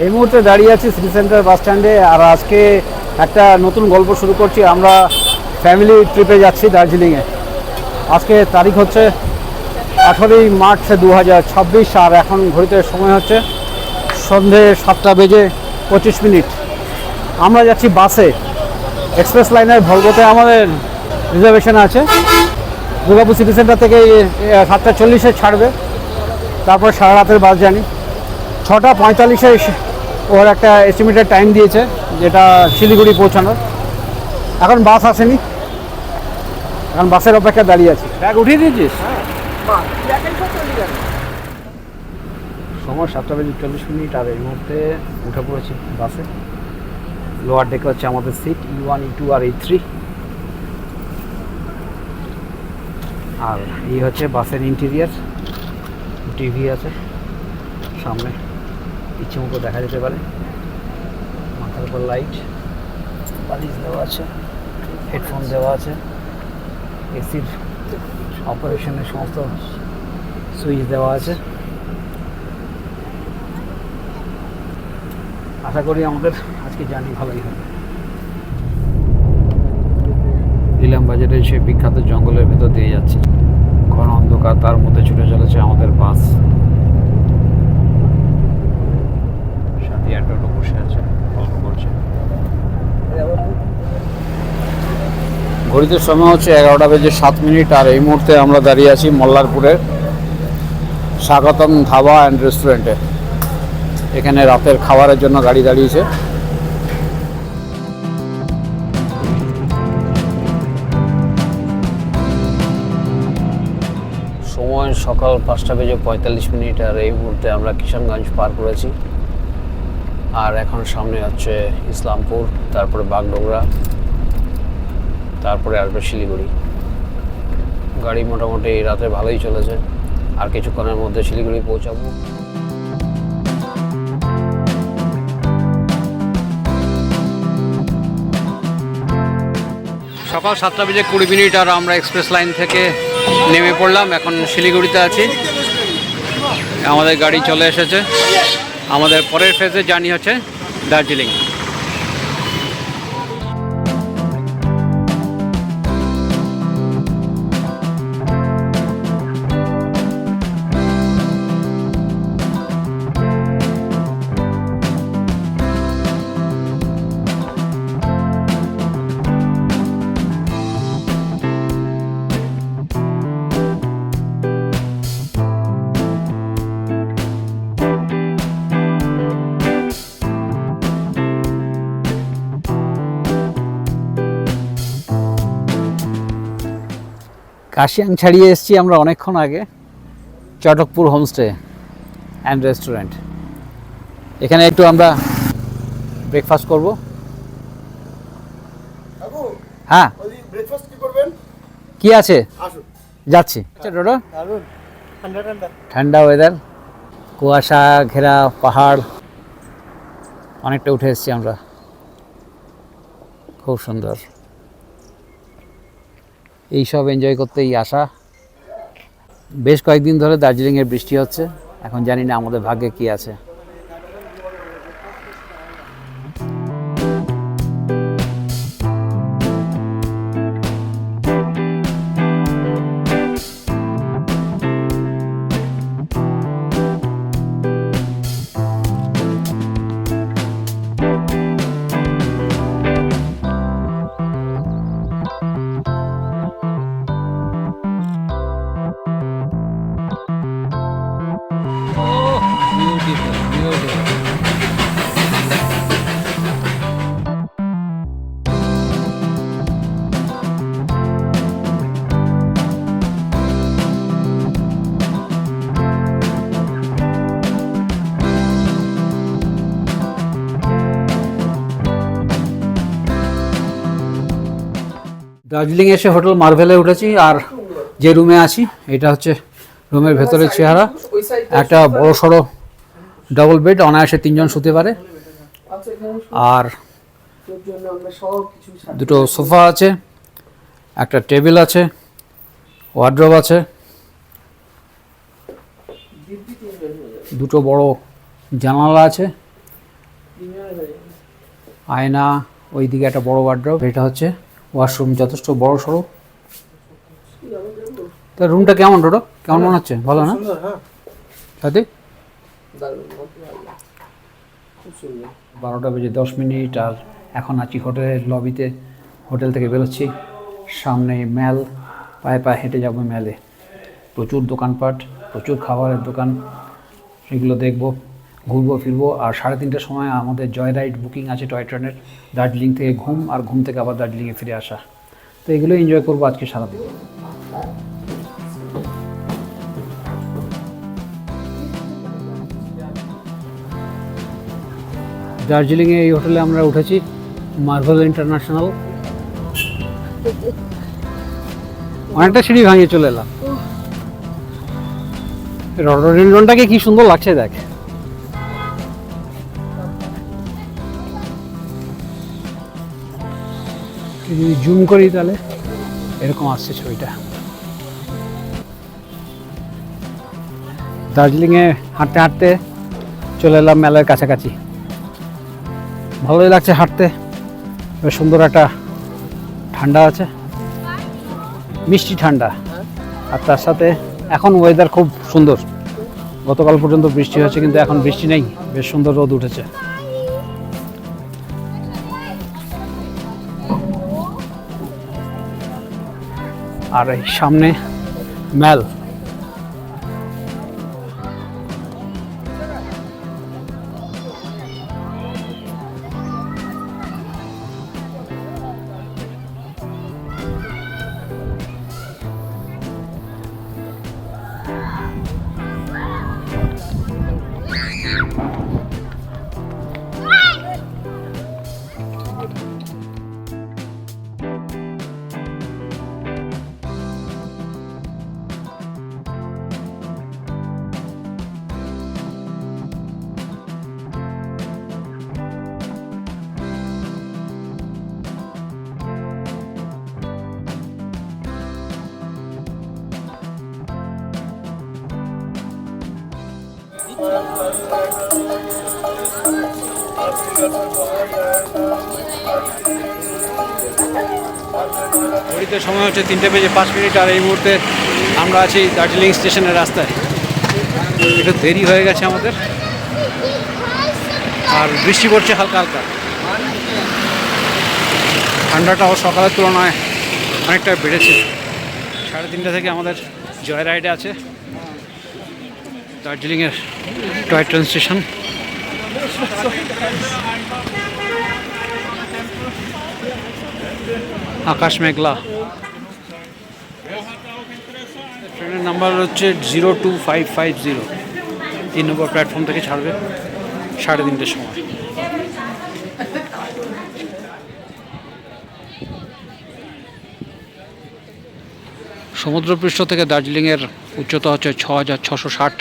এই মুহূর্তে দাঁড়িয়ে আছি সিটি সেন্টার বাস স্ট্যান্ডে। আর আজকে একটা নতুন গল্প শুরু করছি। আমরা ফ্যামিলি ট্রিপে যাচ্ছি দার্জিলিংয়ে। আজকে তারিখ হচ্ছে 18ই মার্চ 2026 আর এখন ঘড়িতে সময় হচ্ছে সন্ধে 7:25। আমরা যাচ্ছি বাসে। এক্সপ্রেস লাইনের ভলভোতে আমাদের রিজার্ভেশন আছে। দুর্গাপুর সিটি সেন্টার থেকে 7:40 ছাড়বে, তারপর সারা রাতের বাস জানি। 6:45 ওর একটা এস্টিমেটেড টাইম দিয়েছে, যেটা শিলিগুড়ি পৌঁছানোর। এখন বাস আসেনি, এখন বাসের অপেক্ষা দাঁড়িয়ে আছি। ব্যাগ উঠিয়ে দিয়েছিস? সময় 7:40 আর এই মুহূর্তে উঠে পড়েছি বাসে। লোয়ার ডেকে হচ্ছে আমাদের সিট E1, E2 আর E3। আর এই হচ্ছে বাসের ইন্টেরিয়ার। টিভি আছে সামনে, ইচ্ছে মতো দেখা যেতে পারে। মাথার উপর লাইট, বালিশ দেওয়া আছে, হেডফোন দেওয়া আছে, এসির অপারেশনের সমস্ত সুইচ দেওয়া আছে। আশা করি আমাদের আজকে জার্নি ভালোই হবে। ইলাম বাজারের সেই বিখ্যাত জঙ্গলের ভেতর দিয়ে যাচ্ছি। ঘন অন্ধকার, তার মধ্যে ছুটে চলেছে আমাদের বাস। সাথী অ্যাটোটো বসে আছে, গল্প করছে। ঘড়িতে সময় হচ্ছে 11:07 আর এই মুহূর্তে আমরা দাঁড়িয়ে আছি মল্লারপুরের স্বাগতম ধাবা অ্যান্ড রেস্টুরেন্টে। এখানে রাতের খাবারের জন্য গাড়ি দাঁড়িয়েছে। সময় সকাল 5:45 আর এই মুহূর্তে আমরা কিষানগঞ্জ পার করেছি। আর এখন সামনে হচ্ছে ইসলামপুর, তারপরে বাগডোগরা, তারপরে আসবে শিলিগুড়ি। গাড়ি মোটামুটি রাতে ভালোই চলেছে, আর কিছুক্ষণের মধ্যে শিলিগুড়ি পৌঁছাবো। সকাল 7:20 আর আমরা এক্সপ্রেস লাইন থেকে নেমে পড়লাম। এখন শিলিগুড়িতে আছি, আমাদের গাড়ি চলে এসেছে। আমাদের পরের ফেজে জার্নি হচ্ছে দার্জিলিং। কাশিয়াং ছাড়িয়ে এসেছি আমরা অনেকক্ষণ আগে, চটকপুর হোমস্টে অ্যান্ড রেস্টুরেন্ট। এখানে একটু আমরা ব্রেকফাস্ট করব। হ্যাঁ, কি আছে যাচ্ছি। আচ্ছা ডোডো, ঠান্ডা ওয়েদার, কুয়াশা ঘেরা পাহাড়, অনেকটা উঠে এসেছি আমরা। খুব সুন্দর, এইসব এনজয় করতেই আসা। বেশ কয়েকদিন ধরে দার্জিলিংয়ে বৃষ্টি হচ্ছে, এখন জানি না আমাদের ভাগ্যে কি আছে। দার্জিলিং এসে হোটেল মার্ভেলে উঠেছি। আর যে রুমে আছি এটা হচ্ছে রুমের ভেতরের চেহারা। একটা বড় সড়ো ডবল বেড, অনায়াসে 3 জন শুতে পারে। আর দুটো সোফা আছে, একটা টেবিল আছে, ওয়ার্ড্রোব আছে, দুটো বড় জানালা আছে, আয়না, ওইদিকে একটা বড় ওয়ার্ড্রোব, এটা হচ্ছে ওয়াশরুম, যথেষ্ট বড় সড়ো। তো রুমটা কেমন টোটো, কেমন মনে হচ্ছে? ভালো না সাথে? 12:10 আর এখন আছি হোটেলের লবিতে। হোটেল থেকে বেরোচ্ছি, সামনে ম্যাল, পায়ে পায়ে হেঁটে যাবো ম্যালে। প্রচুর দোকানপাট, প্রচুর খাবারের দোকান, সেগুলো দেখবো, ঘুরবো ফিরবো। আর 3:30টার সময় আমাদের জয় রাইড বুকিং আছে টয় ট্রেনের, দার্জিলিং থেকে ঘুম, আর ঘুম থেকে আবার দার্জিলিংয়ে ফিরে আসা। তো এগুলো এনজয় করবো আজকে সারাদিন। দার্জিলিংয়ে এই হোটেলে আমরা উঠেছি, মার্ভেল ইন্টারন্যাশনাল। অনেকটা সিঁড়ি ভাঙিয়ে চলে এলাম। রডোডেন্ড্রনটাকে কি সুন্দর লাগছে দেখ। যদি জুম করি তাহলে এরকম আসছে ছবিটা। দার্জিলিংয়ে হাঁটতে হাঁটতে চলে এলাম মেলার কাছাকাছি। ভালোই লাগছে হাঁটতে, বেশ সুন্দর একটা ঠান্ডা আছে, মিষ্টি ঠান্ডা। আর তার সাথে এখন ওয়েদার খুব সুন্দর। গতকাল পর্যন্ত বৃষ্টি হয়েছে, কিন্তু এখন বৃষ্টি নেই, বেশ সুন্দর রোদ উঠেছে। আর এই সামনে ম্যাল। ঘড়িতে সময় হচ্ছে 3:05। আর এই মুহূর্তে আমরা আছি দার্জিলিং স্টেশনের রাস্তায়। একটু দেরি হয়ে গেছে আমাদের, আর বৃষ্টি পড়ছে হালকা হালকা। ঠান্ডাটাও সকালের তুলনায় অনেকটা বেড়েছে। 3:30 থেকে আমাদের জয় রাইডে আছে দার্জিলিংয়ের টয় ট্রেন স্টেশন। আকাশ মেঘলা। ট্রেনের নাম্বার হচ্ছে 02550। 3 নম্বর প্ল্যাটফর্ম থেকে ছাড়বে 3:30টার সময়। সমুদ্রপৃষ্ঠ থেকে দার্জিলিংয়ের উচ্চতা হচ্ছে 6660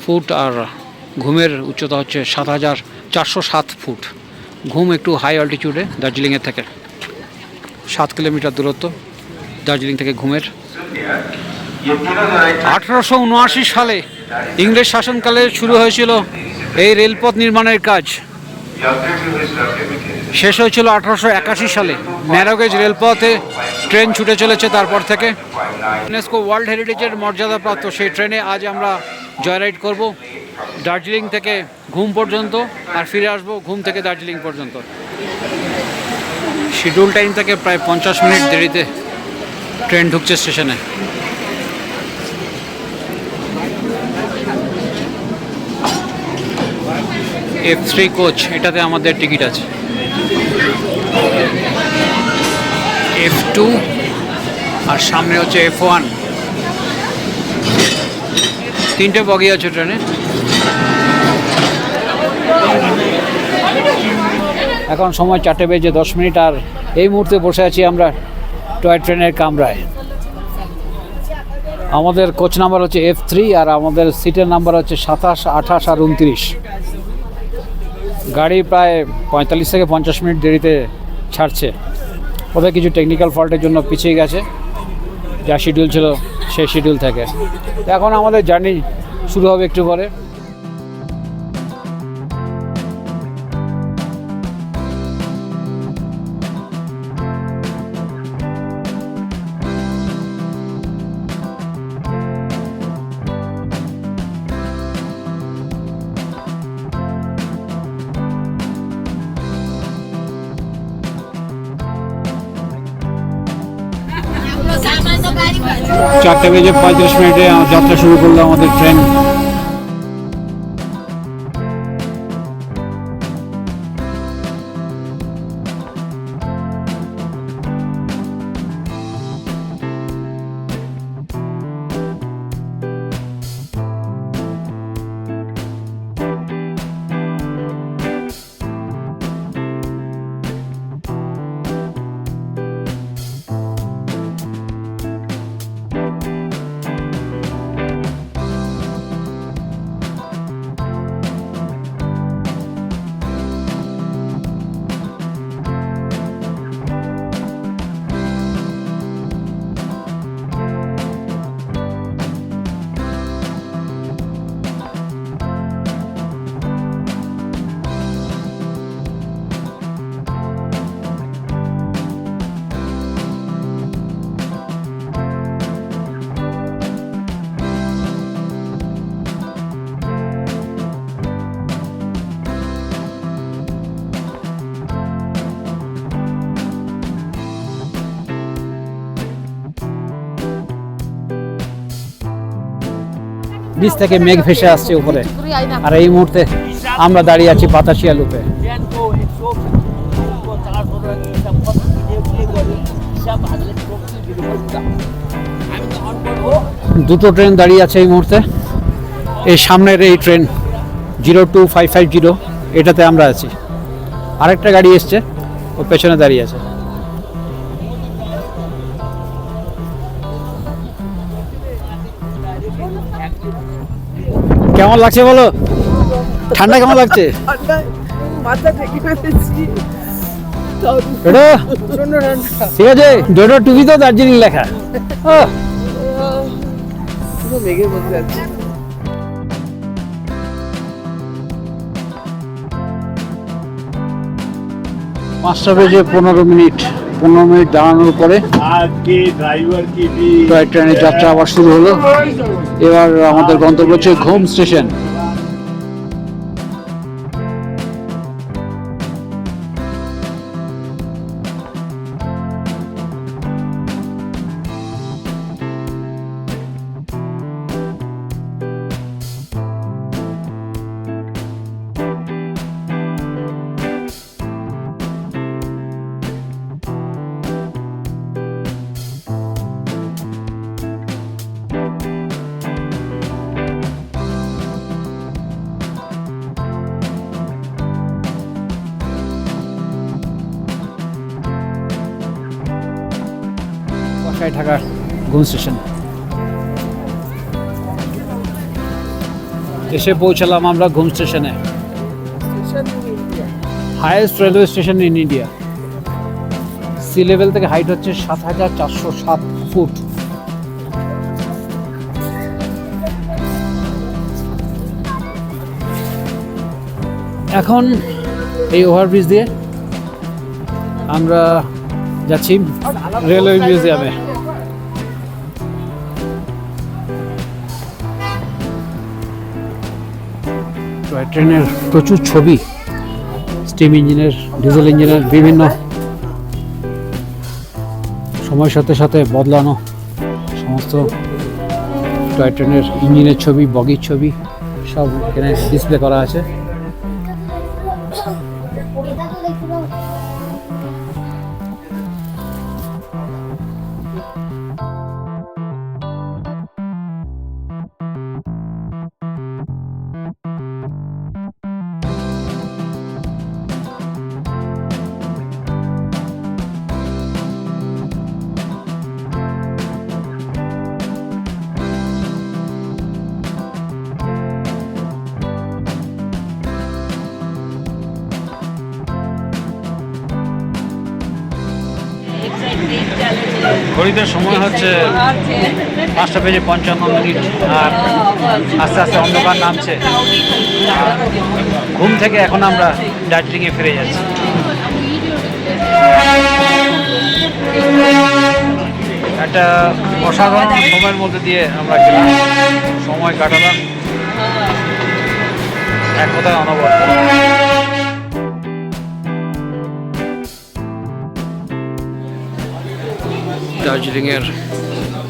ফুট, আর ঘুমের উচ্চতা হচ্ছে 7407 ফুট। ঘুম একটু হাই অল্টিটিউডে দার্জিলিংয়ের থেকে, 7 কিলোমিটার দূরত্ব দার্জিলিং থেকে ঘুমের। 1879 সালে ইংরেজ শাসনকালে শুরু হয়েছিল এই রেলপথ নির্মাণের কাজ। শেষ হয়েছিল 1881 সালে। ন্যারোগেজ রেলপথে ট্রেন ছুটে চলেছে তারপর থেকে। ইউনেস্কো ওয়ার্ল্ড হেরিটেজের মর্যাদাপ্রাপ্ত সেই ট্রেনে আজ আমরা জয়রাইড করব দার্জিলিং থেকে ঘুম পর্যন্ত, আর ফিরে আসবো ঘুম থেকে দার্জিলিং পর্যন্ত। শিডিউল টাইম থেকে প্রায় 50 মিনিট দেরিতে ট্রেন ঢুকছে স্টেশনে। F3 কোচ, এটাতে আমাদের টিকিট আছে। F2 আর সামনে হচ্ছে F1। 3টে বগি আছে ট্রেনে। এখন সময় 4:10, আর এই মুহূর্তে বসে আছি আমরা টয় ট্রেনের কামরায়। আমাদের কোচ নাম্বার হচ্ছে F3, আর আমাদের সিটের নাম্বার হচ্ছে 27, 28 আর 29। গাড়ি প্রায় 45 থেকে 50 মিনিট দেরিতে ছাড়ছে। ওদের কিছু টেকনিক্যাল ফল্টের জন্য পিছিয়ে গেছে, যা শিডিউল ছিল সেই শিডিউল থেকে। এখন আমাদের জার্নি শুরু হবে একটু পরে। 4:35 যাত্রা শুরু করলো আমাদের ট্রেন। নিচ থেকে মেঘ ভেসে আসছে উপরে, আর এই মুহূর্তে আমরা দাঁড়িয়ে আছি বাতাসিয়া লুপে। দুটো ট্রেন দাঁড়িয়ে আছে এই মুহূর্তে। এই সামনের এই ট্রেন 02550, এটাতে আমরা আছি। আরেকটা গাড়ি এসছে, ও পেছনে দাঁড়িয়ে আছে। কেমন লাগছে বলো? ঠান্ডা কেমন লাগছে? ঠিক আছে, দুটো টুপি তো দার্জিলিং লেখা। মেঘের মধ্যে আছে। 5:15, 15 মিনিট দাঁড়ানোর পরে টয় ট্রেনের যাত্রা আবার শুরু হলো। এবার আমাদের গন্তব্য হচ্ছে ঘুম স্টেশন। ঢাকা ঘুম স্টেশন এসে পৌঁছালাম আমরা ঘুম স্টেশনে। Highest railway station in India. Sea level থেকে হাইট হচ্ছে 7,407 ফুট। এখন এই ওভারব্রিজ দিয়ে আমরা যাচ্ছি রেলওয়ে মিউজিয়ামে। টয় ট্রেনের প্রচুর ছবি, স্টিম ইঞ্জিনের, ডিজেল ইঞ্জিনের, বিভিন্ন সময়ের সাথে সাথে বদলানো সমস্ত টয় ট্রেনের ইঞ্জিনের ছবি, বগির ছবি সব এখানে ডিসপ্লে করা আছে। ঘড়িতে সময় হচ্ছে 5:55, আর আস্তে আস্তে অন্ধকার নামছে। ঘুম থেকে এখন আমরা দার্জিলিংয়ে ফিরে যাচ্ছি। একটা অসাধারণ সময়ের মধ্যে দিয়ে আমরা গেলাম, সময় কাটালাম, এক কথায় অনবদ্য। দার্জিলিংয়ের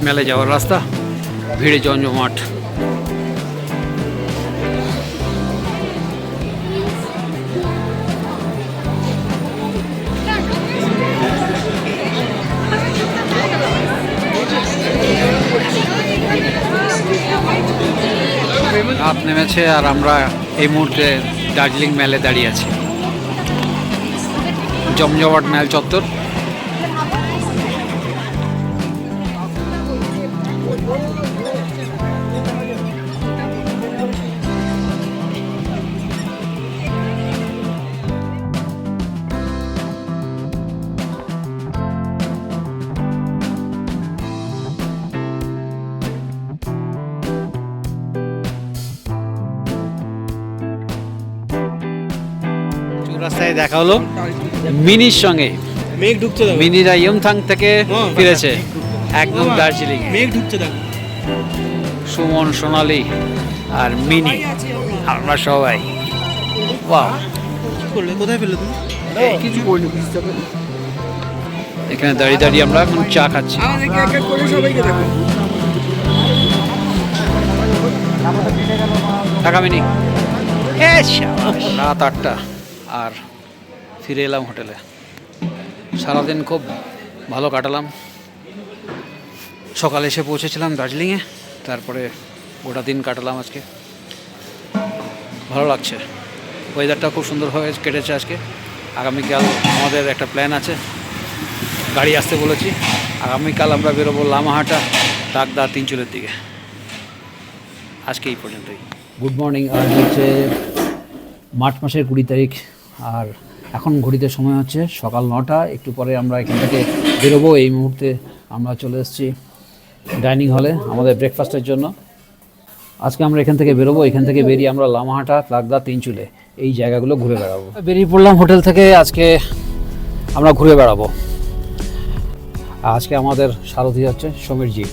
মেলে যাওয়ার রাস্তা, ভিড়ে জমজমাট। রাত নেমেছে আর আমরা এই মুহূর্তে দার্জিলিং মেলে দাঁড়িয়ে আছি। জমজমাট মেল চত্বর। রাস্তায় দেখা হলো মিনির সঙ্গে। মেঘ ঢুকছে দেখো, মিনিরা ইয়মথাং থেকে ফিরেছে একদম দার্জিলিং। মেঘ ঢুকছে দেখো। সুমন, সোনালি আর মিনি, আমরা সবাই। বাহ, কি করলে, কোথায় ফেললে তুমি? কিছু করিনি। এখানে দাঁড়িয়ে দাঁড়িয়ে আমরা এখন চা খাচ্ছি। আমাদেরকে এক এক করে সবাইকে দেখো। ঢাকা মিনি। রাত 8টা আর ফিরে এলাম হোটেলে। সারাদিন খুব ভালো কাটালাম। সকালে এসে পৌঁছেছিলাম দার্জিলিংয়ে, তারপরে গোটা দিন কাটালাম আজকে। ভালো লাগছে, ওয়েদারটা খুব সুন্দরভাবে কেটেছে আজকে। আগামীকাল আমাদের একটা প্ল্যান আছে, গাড়ি আসতে বলেছি। আগামীকাল আমরা বেরোবো লামাহাটা, তাকদা, তিনচুলের দিকে। আজকে এই পর্যন্তই। Good morning. আজ হচ্ছে মার্চ মাসের 20 তারিখ আর এখন ঘড়িতে সময় হচ্ছে সকাল 9টা। একটু পরে আমরা এখান থেকে বেরোবো। এই মুহূর্তে আমরা চলে এসেছি ডাইনিং হলে আমাদের ব্রেকফাস্টের জন্য। আজকে আমরা এখান থেকে বেরোবো। এখান থেকে বেরিয়ে আমরা লামাহাটা, তাকদা, তিনচুলে এই জায়গাগুলো ঘুরে বেড়াবো। বেরিয়ে পড়লাম হোটেল থেকে। আজকে আমরা ঘুরে বেড়াবো। আজকে আমাদের সারথি হচ্ছে সমীরজি।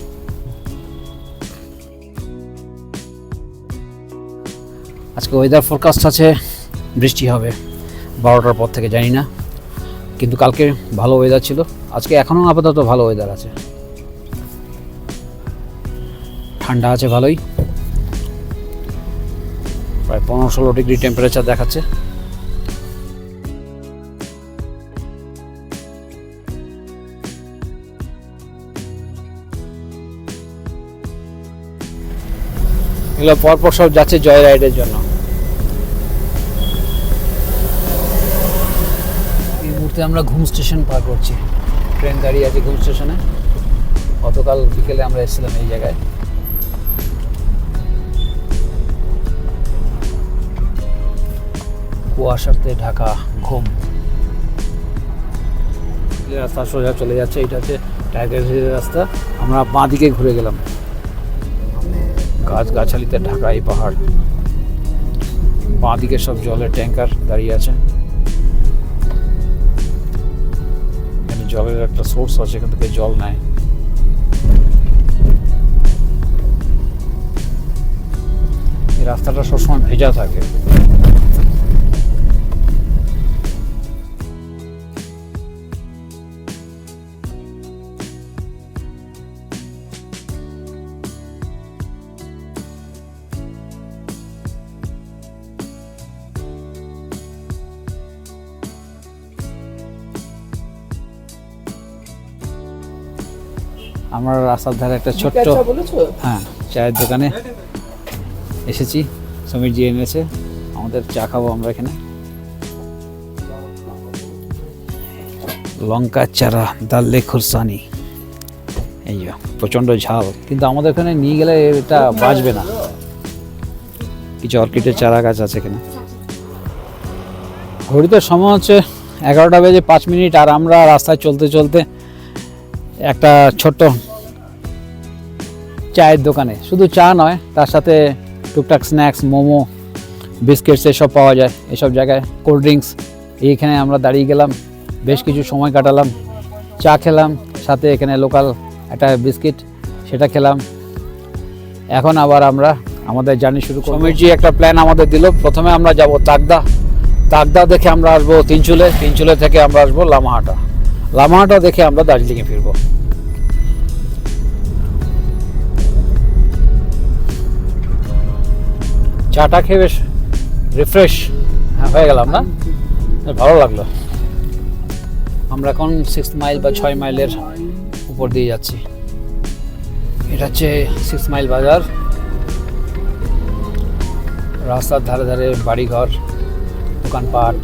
আজকে ওয়েদার ফোরকাস্ট আছে বৃষ্টি হবে 12টার পর থেকে, জানি না, কিন্তু কালকে ভালো ওয়েদার ছিল। আজকে এখনও আপাতত ভালো ওয়েদার আছে, ঠান্ডা আছে ভালোই। প্রায় 15-16 ডিগ্রি টেম্পারেচার দেখাচ্ছে। এগুলো পরপর সব যাচ্ছে জয় রাইডের জন্য। এই মুহূর্তে আমরা ঘুম স্টেশন পার করছি। ট্রেন দাঁড়িয়ে আছে ঘুম স্টেশনে। গতকাল বিকেলে আমরা এসেছিলাম এই জায়গায়। কুয়াশাতে ঢাকা ঘুম। রাস্তা সোজা চলে যাচ্ছে, এটা হচ্ছে টাইগার হিলের রাস্তা। আমরা বাঁ দিকে ঘুরে গেলাম। গাছগাছালিতে ঢাকা এই পাহাড়। বাঁ দিকে সব জলের ট্যাঙ্কার দাঁড়িয়ে আছে। এখানে জলের একটা সোর্স আছে, এখান থেকে জল নেয়। এই রাস্তাটা সবসময় ভেজা থাকে। আমরা রাস্তার ধারে একটা ছোট্ট চায়ের দোকানে এসেছি। সমীরজি এনেছে আমাদের, চা খাবো আমরা এখানে। লঙ্কা চারা, দাল্লে খুরসানি, এই যে প্রচণ্ড ঝাল, কিন্তু আমাদের এখানে নিয়ে গেলে এটা বাঁচবে না। কিছু অর্কিডের চারা গাছ আছে এখানে। ঘড়িতে সময় হচ্ছে 11টা বেজে 5 মিনিট আর আমরা রাস্তায় চলতে চলতে একটা ছোট্ট চায়ের দোকানে, শুধু চা নয়, তার সাথে টুকটাক স্ন্যাক্স, মোমো, বিস্কিটস এসব পাওয়া যায়। এসব জায়গায় কোল্ড ড্রিঙ্কস, এইখানে আমরা দাঁড়িয়ে গেলাম, বেশ কিছু সময় কাটালাম, চা খেলাম, সাথে এখানে লোকাল একটা বিস্কিট সেটা খেলাম। এখন আবার আমরা আমাদের জার্নি শুরু করব। সমীরজি একটা প্ল্যান আমাদের দিল। প্রথমে আমরা যাব তাকদা, তাকদা দেখে আমরা আসবো তিনচুলে, তিনচুলে থেকে আমরা আসবো লামাহাটা, লামাহাটা দেখে আমরা দার্জিলিংয়ে ফিরবো। চাটা খেয়ে বেশ রিফ্রেশ হয়ে গেলাম না, ভালো লাগলো। আমরা এখন 6 মাইল বা 6 মাইলের উপর দিয়ে যাচ্ছি। এটা হচ্ছে 6 মাইল বাজার। রাস্তার ধারে ধারে বাড়িঘর, দোকানপাট।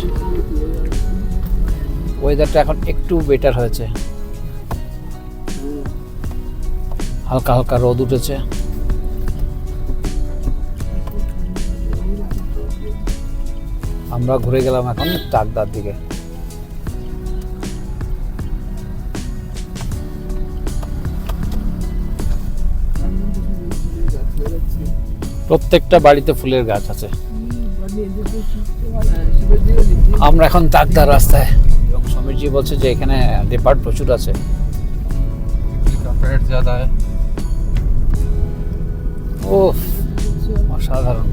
ওয়েদারটা এখন একটু বেটার হয়েছে, হালকা হালকা রোদ উঠেছে। আমরা ঘুরে গেলাম এখন চাকদার দিকে। প্রত্যেকটা বাড়িতে ফুলের গাছ আছে। আমরা এখন চাকদার রাস্তায়, এবং সমীরজি বলছে যে এখানে লেপার্ড প্রচুর আছে। ও অসাধারণ।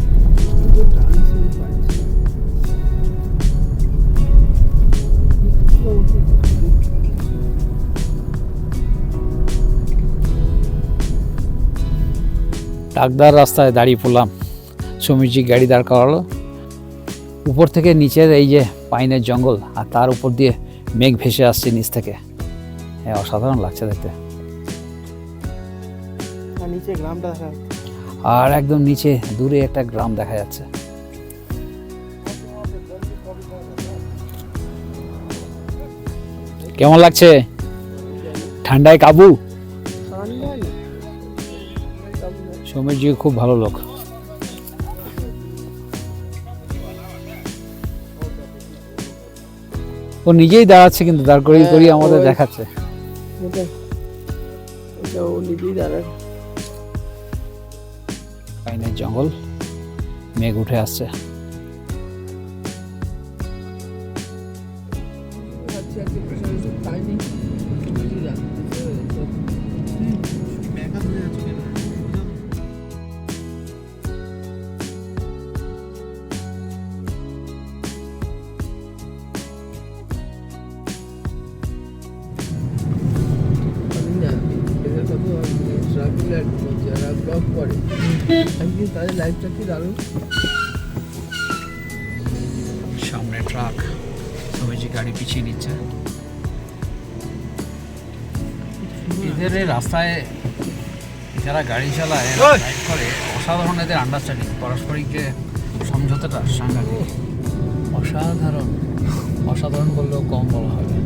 চাকদার রাস্তায় দাঁড়িয়ে পড়লাম, সমীরজি গাড়ি দাঁড় করালো। উপর থেকে নিচের এই যে পাইনের জঙ্গল, আর তার উপর দিয়ে মেঘ ভেসে আসছে নিচ থেকে। হ্যাঁ, অসাধারণ লাগছে দেখতে। নিচে গ্রামটা দেখা, আর একদম নিচে দূরে একটা গ্রাম দেখা যাচ্ছে। কেমন লাগছে? ঠান্ডায় কাবু? সমীরজি খুব ভালো লোক। ও নিজেই দাঁড়াচ্ছে, কিন্তু দাঁড় করিয়ে করিয়ে আমাদের দেখাচ্ছে। পাইনের জঙ্গল, মেঘ উঠে আসছে। সামনে ট্রাক, সমীরজি গাড়ি পিছিয়ে নিচ্ছে। এদের এই রাস্তায় যারা গাড়ি চালায়, রাইড করে, অসাধারণ এদের আন্ডারস্ট্যান্ডিং, পারস্পরিক যে সমঝোতাটা সাংঘাতিক। অসাধারণ, অসাধারণ বললেও কম বলা হবে।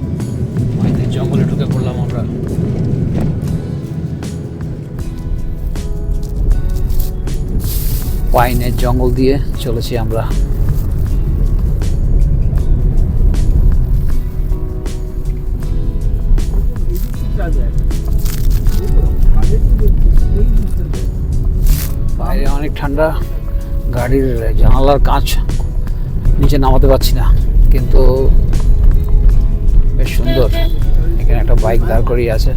হয়তো জঙ্গলে ঢুকে পড়লাম আমরা। পাইনের জঙ্গল দিয়ে চলেছি আমরা। বাইরে অনেক ঠান্ডা, গাড়ির জানালার কাঁচ নিচে নামাতে পারছি না, কিন্তু বেশ সুন্দর। এখানে একটা বাইক দাঁড় করিয়ে আছে।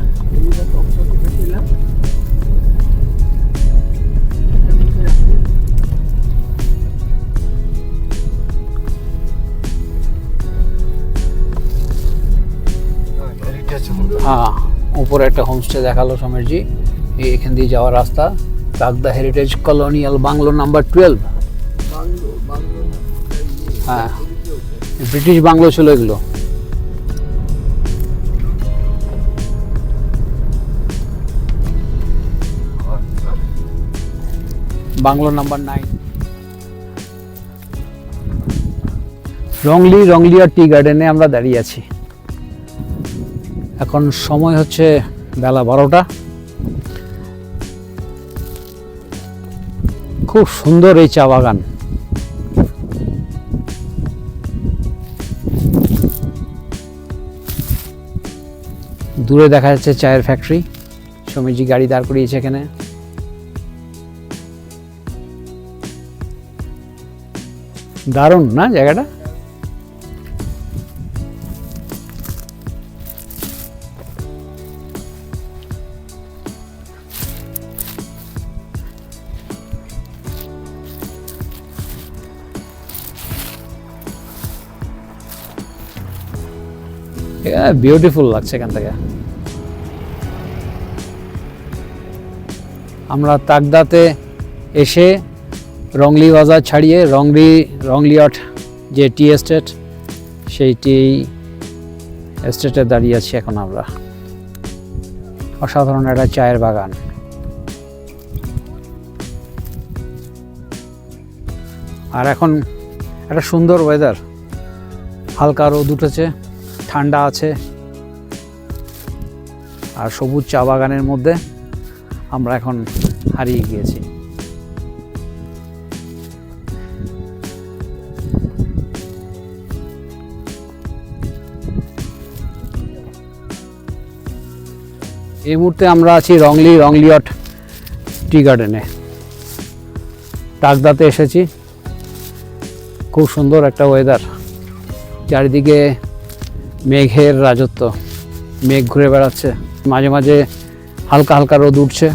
হ্যাঁ, উপরে একটা হোমস্টে দেখালো সমীরজি। এখান দিয়ে যাওয়ার রাস্তা, Chakda heritage colonial bungalow number 12। হ্যাঁ, ব্রিটিশ বাংলো ছিল এগুলো। Bungalow number 9। রংলিয়া টি গার্ডেনে আমরা দাঁড়িয়ে আছি। এখন সময় হচ্ছে বেলা 12টা। খুব সুন্দর এই চা বাগান। দূরে দেখা যাচ্ছে চায়ের ফ্যাক্টরি। সমীরজি গাড়ি দাঁড় করিয়েছে এখানে। দারুণ না জায়গাটা? বিউটিফুল লাগছে এখান থেকে। আমরা চাকদাতে এসে রংলি বাজার ছাড়িয়ে রংলিয়ট যে টি এস্টেট, সেই টি এস্টেটে দাঁড়িয়ে আছি এখন আমরা। অসাধারণ একটা চায়ের বাগান। আর এখন একটা সুন্দর ওয়েদার, হালকা রোদ উঠেছে, ঠান্ডা আছে, আর সবুজ চা বাগানের মধ্যে আমরা এখন হারিয়ে গিয়েছি। এই মুহূর্তে আমরা আছি রংলিয়ট টি গার্ডেনে। টাকদাতে এসেছি, খুব সুন্দর একটা ওয়েদার, চারিদিকে মেঘের রাজত্ব, মেঘ ঘুরে বেড়াচ্ছে, মাঝে মাঝে হালকা হালকা রোদ উঠছে,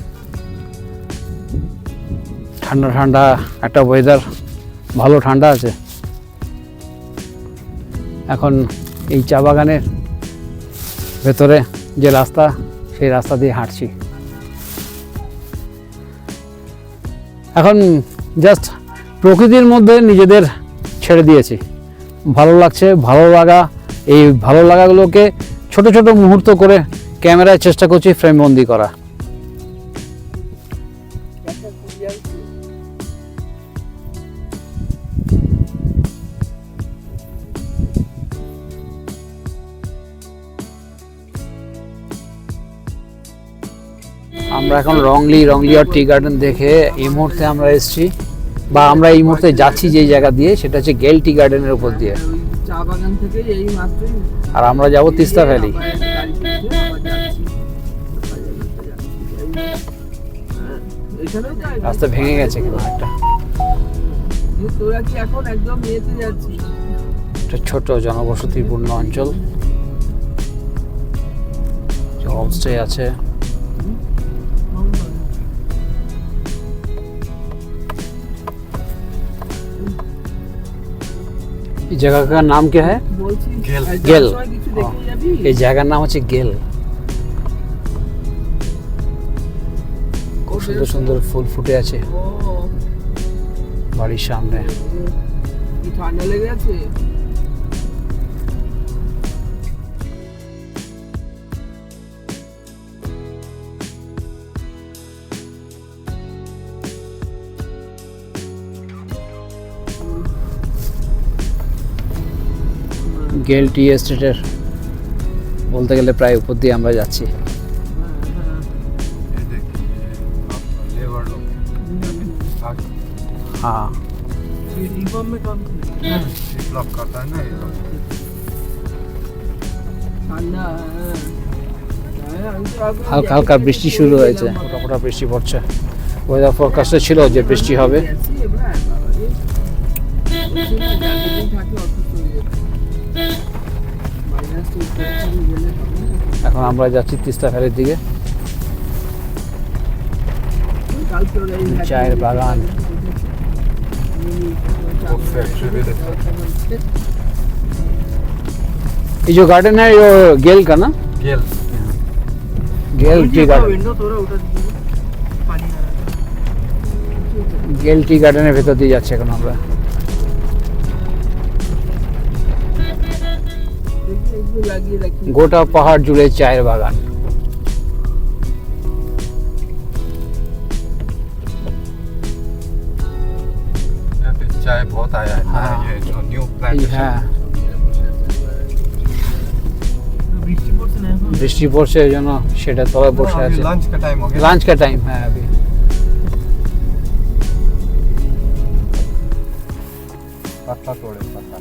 ঠান্ডা ঠান্ডা একটা ওয়েদার, ভালো ঠান্ডা আছে। এখন এই চা বাগানের ভেতরে যে রাস্তা, সেই রাস্তা দিয়ে হাঁটছি। এখন জাস্ট প্রকৃতির মধ্যে নিজেদের ছেড়ে দিয়েছি, ভালো লাগছে। এই ভালো লাগাগুলোকে ছোট ছোট মুহূর্ত করে ক্যামেরায় চেষ্টা করছি ফ্রেমবন্দি করা। আমরা এখন রংলিয়ট টি গার্ডেন দেখে এই মুহূর্তে আমরা এসেছি, বা আমরা এই মুহূর্তে যাচ্ছি যে জায়গা দিয়ে, সেটা হচ্ছে গেল টি গার্ডেনের উপর দিয়ে। চা বাগান থেকে এই মাত্রই আর আমরা যাব তিস্তা ভ্যালি। রাস্তা ভেঙে গেছে কিন্তু একটা, তোরা কি এখন একদম ইয়েতে যাচ্ছিস? একটা ছোট জনবসতিপূর্ণ অঞ্চল, হোমস্টে আছে। इस जगह का नाम क्या है? गेल। এই জায়গার নাম হচ্ছে গেল। খুব সুন্দর সুন্দর ফুল ফুটে আছে বাড়ির সামনে। ঠান্ডা লেগে আছে। গেল টি এস্টেটের বলতে গেলে প্রায় উপর দিয়ে আমরা যাচ্ছি। हाँ, হালকা হালকা বৃষ্টি শুরু হয়েছে, ফোটা ফোটা বৃষ্টি পড়ছে। ওয়েদার ফরকাস্টে ছিল যে বৃষ্টি হবে। এখন আমরা যাচ্ছি তিস্তা ভ্যালির দিকে। চায়ের বাগান, ये जो गार्डन है ये गेल का ना? गेल टी गार्डन। गेल टी गार्डনের ভেতর দিয়ে যাচ্ছি এখন আমরা। গোটা পাহাড় জুড়ে চায়ের বাগান। चाय बहुत आया है। हाँ। ये जो न्यू प्लांटेशन হ্যাঁ, বৃষ্টি পড়ছে এই জন্য সেটা তলায় বসে আছে। लंच का टाइम हो गया। लंच का टाइम है अभी। पत्ता तोड़े पत्ता।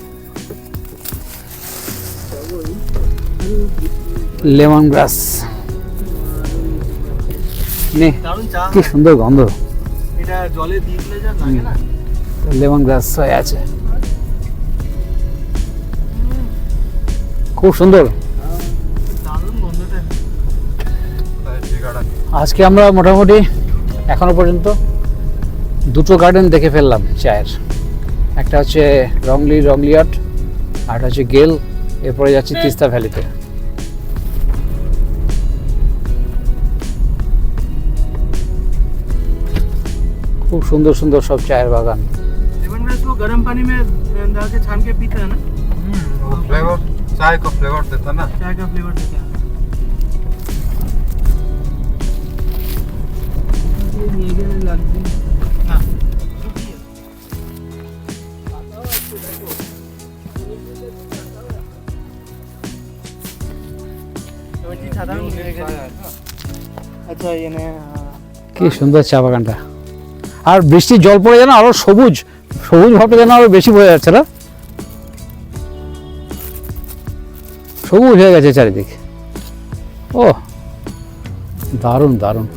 লেমন গ্রাস নে, দারুণ চা। কি সুন্দর গন্ধ। এটা জলে দিয়ে দিলে যা লাগে না। লেমন গ্রাস হয়ে আছে, খুব সুন্দর। দারুণ গন্ধটা। Tea garden. আজকে আমরা মোটামুটি এখনো পর্যন্ত দুটো গার্ডেন দেখে ফেললাম চায়ের। একটা হচ্ছে রংলিয়ট, আর একটা হচ্ছে গেল। এরপরে যাচ্ছি তিস্তা ভ্যালিতে। খুব সুন্দর সুন্দর সব চায়ের বাগান। लेमन ग्रास वो गर्म पानी में डाल के छान के पीते हैं ना, वो फ्लेवर चाय का फ्लेवर देता ना। चाय का फ्लेवर देता है। ये लगती है हाँ अच्छा ये ने কি সুন্দর চা বাগানটা, আর বৃষ্টির জল পড়ে যেন আরো সবুজ সবুজ ভাবটা যেন আরো বেশি বোঝা যাচ্ছে না, সবুজ হয়ে গেছে চারিদিক। ও দারুণ দারুণ।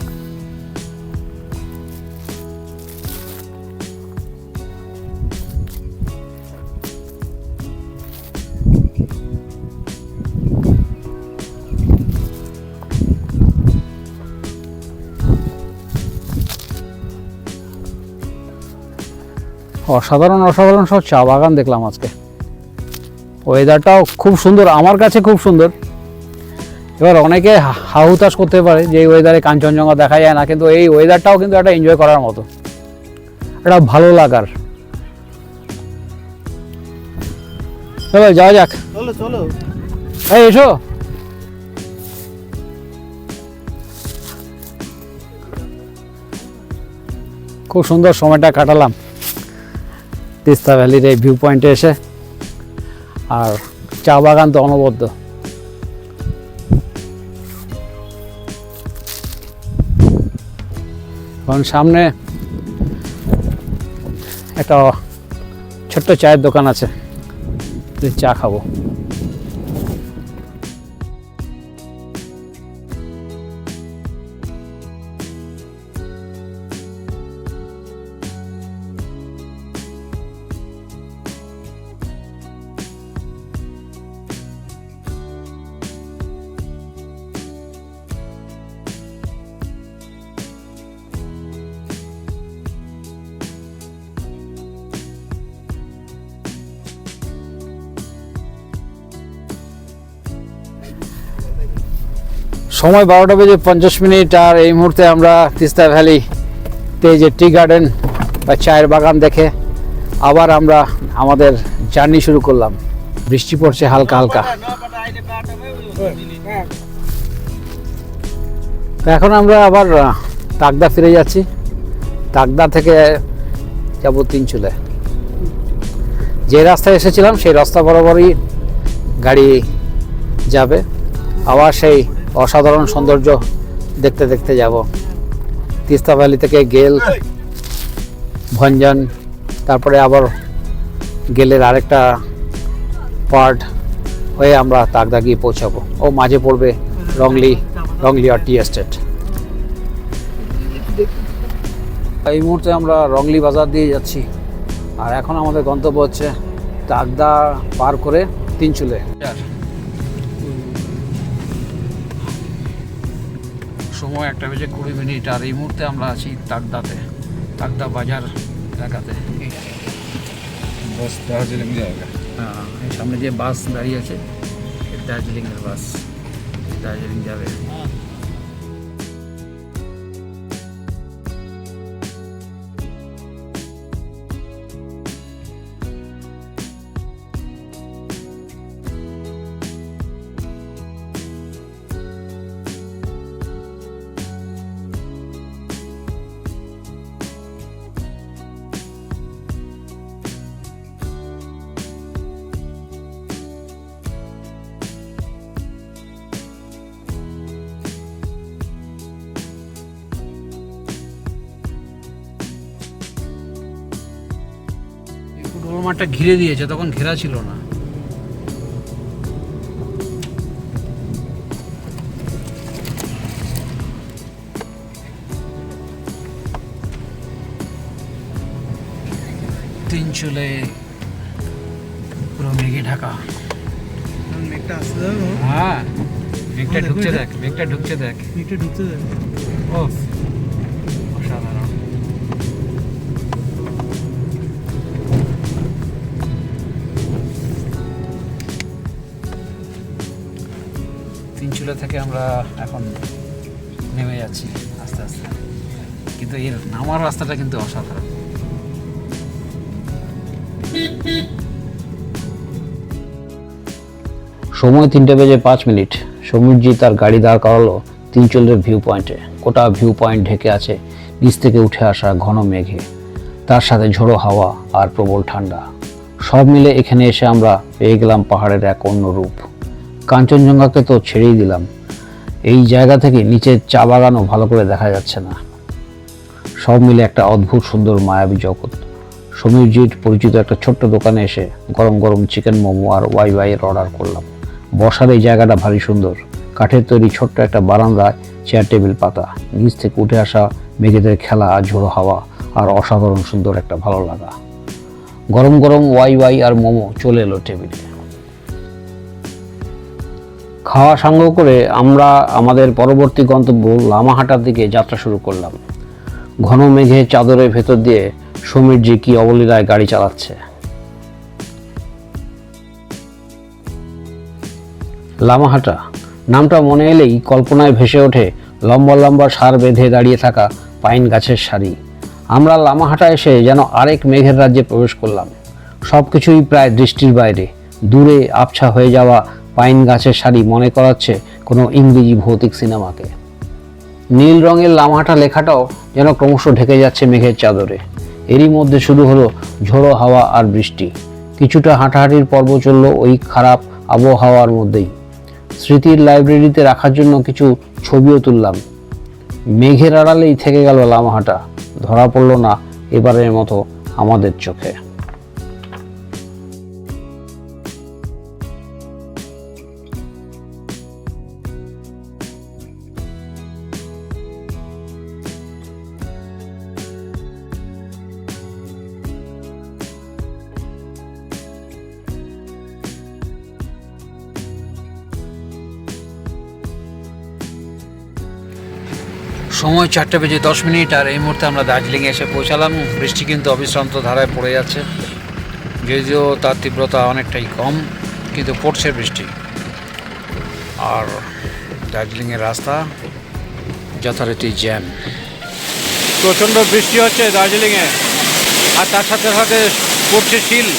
অসাধারণ অসাধারণ সব চা বাগান দেখলাম আজকে। ওয়েদারটাও খুব সুন্দর, আমার কাছে খুব সুন্দর। এবার অনেকে হাহুতাশ করতে পারে যে এই ওয়েদারে কাঞ্চনজঙ্ঘা দেখা যায় না, কিন্তু এই ওয়েদারটাও কিন্তু একটা এনজয় করার মতো, একটা ভালো লাগার। চলো যাওয়া যাক, चलो चलो এই এসো। খুব সুন্দর সময়টা কাটালাম তিস্তা ভ্যালির এই ভিউ পয়েন্টে এসে, আর চা বাগান তো অনবদ্য। কারণ সামনে একটা ছোট্ট চায়ের দোকান আছে, চা খাবো। সময় 12:50, আর এই মুহূর্তে আমরা তিস্তা ভ্যালিতে যে টি গার্ডেন বা চায়ের বাগান দেখে আবার আমরা আমাদের জার্নি শুরু করলাম। বৃষ্টি পড়ছে হালকা হালকা। তো এখন আমরা আবার তাকদা ফিরে যাচ্ছি, তাকদা থেকে যাব তিনচুলে। যে রাস্তায় এসেছিলাম সেই রাস্তা বরাবরই গাড়ি যাবে, আবার সেই অসাধারণ সৌন্দর্য দেখতে দেখতে যাব। তিস্তা ভ্যালি থেকে গেল, ভঞ্জন, তারপরে আবার গেলের আরেকটা পার্ট হয়ে আমরা তাকদা গিয়ে পৌঁছাবো। ও মাঝে পড়বে রংলিয়া টি এস্টেট। এই মুহূর্তে আমরা রংলি বাজার দিয়ে যাচ্ছি, আর এখন আমাদের গন্তব্য হচ্ছে তাকদা পার করে তিনচুলে। সময় 1:20, আর এই মুহূর্তে আমরা আছি তাকদাতে, তাকদা বাজার এলাকাতে। बस दार्जिलिंग जाएगा। হ্যাঁ, এই সামনে যে বাস দাঁড়িয়ে আছে দার্জিলিংয়ের বাস, দার্জিলিং যাবে। ফুটবল মাঠটা ঘিরে দিয়েছে, তখন ঘেরা ছিল না। তিনচুলে পুরো মেঘে ঢাকা। মেঘটা আসতে যাবে, হ্যাঁ, মেঘটা ঢুকছে দেখ, মেঘটা ঢুকছে দেখ। মেঘটা ঢুকতে যাবে। ও অসাধারণ। তিনচুলা থেকে আমরা এখন নেমে যাচ্ছি আস্তে আস্তে। কিন্তু এর নামার রাস্তাটা কিন্তু অসাধারণ। সময় 3:05। সমীরজি তার গাড়ি দাঁড় করালো তিনচলের ভিউ পয়েন্টে। গোটা ভিউ পয়েন্ট ঢেকে আছে নিচ থেকে উঠে আসা ঘন মেঘে, তার সাথে ঝোড়ো হাওয়া আর প্রবল ঠান্ডা। সব মিলে এখানে এসে আমরা পেয়ে গেলাম পাহাড়ের এক অন্য রূপ। কাঞ্চনজঙ্ঘাকে তো ছেড়েই দিলাম, এই জায়গা থেকে নিচের চা বাগানও ভালো করে দেখা যাচ্ছে না। সব মিলে একটা অদ্ভুত সুন্দর মায়াবী জগৎ। সমীরজির পরিচিত একটা ছোট্ট দোকানে এসে গরম গরম চিকেন মোমো আর ওয়াইয়ের অর্ডার করলাম। বসার এই জায়গাটা ভারী সুন্দর, কাঠের তৈরি ছোট্ট একটা বারান্দায় চেয়ার টেবিল পাতা, নিচ থেকে উঠে আসা মেঘেদের খেলা আর ঝোড়ো হাওয়া আর অসাধারণ সুন্দর একটা ভালো লাগা। গরম গরম ওয়াই আর মোমো চলে এলো টেবিলে। খাওয়া সাঙ্গ করে আমরা আমাদের পরবর্তী গন্তব্য লামাহাটার দিকে যাত্রা শুরু করলাম। ঘন মেঘে চাদরের ভেতর দিয়ে সমীরজি কি অবলীলায় গাড়ি চালাচ্ছে। লামাহাটা নামটা মনে এলেই কল্পনায় ভেসে ওঠে লম্বা লম্বা সার বেঁধে দাঁড়িয়ে থাকা পাইন গাছের সারি। আমরা লামাহাটা এসে যেন আরেক মেঘের রাজ্যে প্রবেশ করলাম। সব কিছুই প্রায় দৃষ্টির বাইরে। দূরে আবছা হয়ে যাওয়া পাইন গাছের সারি মনে করাচ্ছে কোনো ইংরেজি ভৌতিক সিনেমাকে। নীল রঙের লামাহাটা লেখাটাও যেন ক্রমশ ঢেকে যাচ্ছে মেঘের চাদরে। এরই মধ্যে শুরু হলো ঝোড়ো হাওয়া আর বৃষ্টি। কিছুটা হাঁটাহাঁটির পর্ব চলল ওই খারাপ আবহাওয়ার মধ্যেই। স্মৃতির লাইব্রেরিতে রাখার জন্য কিছু ছবিও তুললাম। মেঘের আড়ালেই থেকে গেল লামাহাটা, ধরা পড়ল না এবারের মতো আমাদের চোখে। সময় 4:10 আর এই মুহূর্তে আমরা দার্জিলিংয়ে এসে পৌঁছালাম। বৃষ্টি কিন্তু অবিশ্রান্ত ধারায় পড়ে যাচ্ছে, যদিও তার তীব্রতা অনেকটাই কম, কিন্তু পড়ছে বৃষ্টি। আর দার্জিলিংয়ের রাস্তা যথারীতি জ্যাম। প্রচণ্ড বৃষ্টি হচ্ছে দার্জিলিংয়ে, আর তার সাথে সাথে পড়ছে শিল।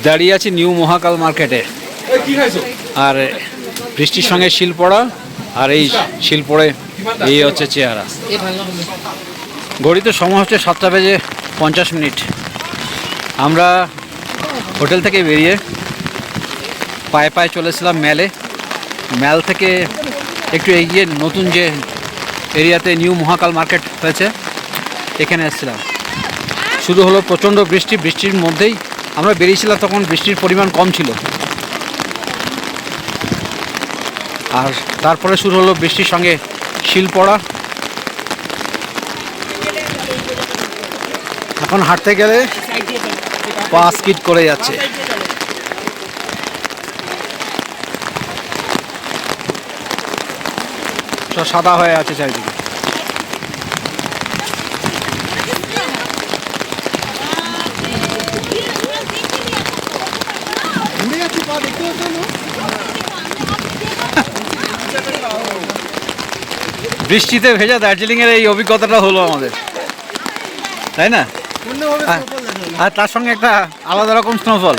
দাঁড়িয়ে আছি নিউ মহাকাল মার্কেটে, আর বৃষ্টির সঙ্গে শিল পড়া, আর এই শিল পড়ে এই হচ্ছে চেহারা। ঘড়িতে সময় হচ্ছে 7:50। আমরা হোটেল থেকে বেরিয়ে পায়ে পায়ে চলেছিলাম ম্যালে। ম্যাল থেকে একটু এগিয়ে নতুন যে এরিয়াতে নিউ মহাকাল মার্কেট হয়েছে এখানে এসেছিলাম। শুরু হলো প্রচণ্ড বৃষ্টি। বৃষ্টির মধ্যেই আমরা বেরিয়েছিলাম, তখন বৃষ্টির পরিমাণ কম ছিল। আর তারপরে শুরু হলো বৃষ্টির সঙ্গে শিল পড়া। এখন হাঁটতে গেলে পা স্কিড করে যাচ্ছে। সব সাদা হয়ে আছে চারিদিকে। বৃষ্টিতে ভেজা দার্জিলিংয়ের এই অভিজ্ঞতাটা হলো আমাদের, তাই না? আর তার সঙ্গে একটা আলাদা রকম স্নোফল।